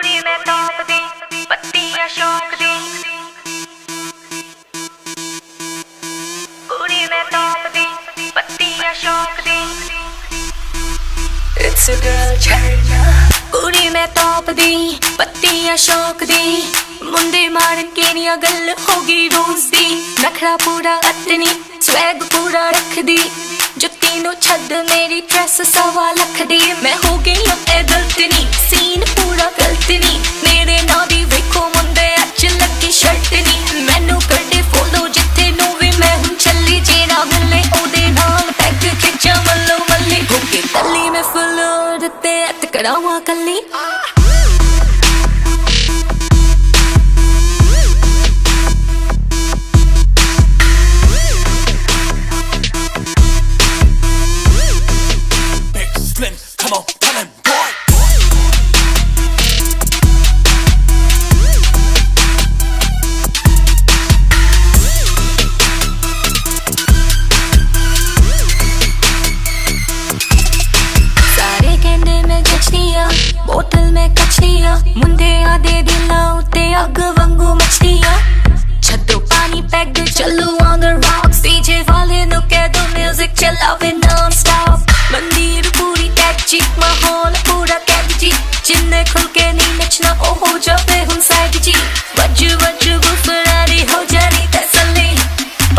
कुड़ी मैं टॉप दी पत्तियां शौक दी कुड़ी मैं टॉप दी पत्तियां शौक दी It's a girl China कुड़ी मैं टॉप दी पत्तियां शौक दी मुंडे मारन के निया गल होगी रोज दी नखरा पूरा अतनी स्वैग पूरा रख दी जुत्ती नो छद मेरी ड्रेस सवा लख दी मैं हो गई ए गलतनी सीन पूरा गलतनी मेरे ना दी वेखो मुंडे अच लगी शर्टनी मैनू करदे फॉलो जिथे नु भी मैं हुन चली जेड़ा मिले ओदे नाल पैक खिचा मल्लो मल्ली होके कल्ली मैं फुल ते अत करावा कल्ली बोतल में कचरिया मुंडे आदे दिला उते अग वांगू मछलिया छद्दो पानी पैग चलो on the rocks डीजे वाले नु कह दो म्यूजिक चलावे नॉन स्टॉप मंदिर पूरी कैची माहौल पूरा कैची जिन्ने खुल के नी नचना ओ हो जावे हम साइड जी वजू वजू गुफरारी हो जानी तसल्ली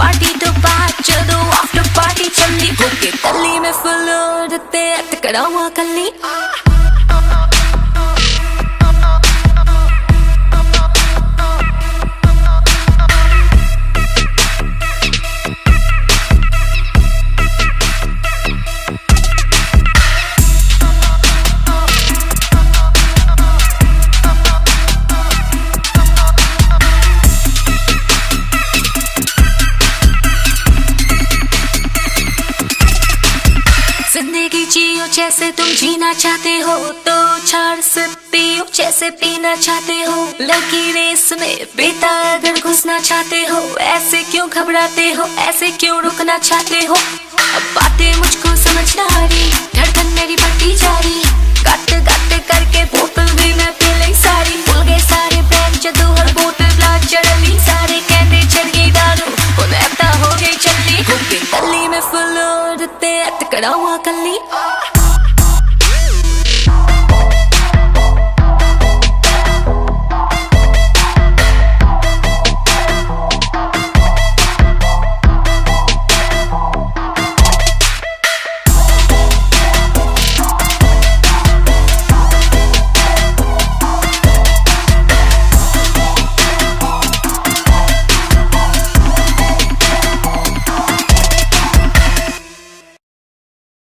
पार्टी तो बात चलो आफ्टर पार्टी चली होके तल्ली में फुल ते करावा कल्ली जिंदगी जियो जैसे तुम जीना चाहते हो तो चार सिप पियो जैसे पीना चाहते हो लगी रेस में बेटा अगर घुसना चाहते हो ऐसे क्यों घबराते हो ऐसे क्यों रुकना चाहते हो अब बातें मुझको समझ ना आ रही धड़कन मेरी बढ़ती जा रही गट गट करके बोतल भी मैं पी ली सारी भूल गए सारे ब्रांड जदू हर बोतल ब्लाड चढ़ली सारे कहते चढ़ गई दारू हो गई चली होके कल्ली में फुल ते करावा कल्ली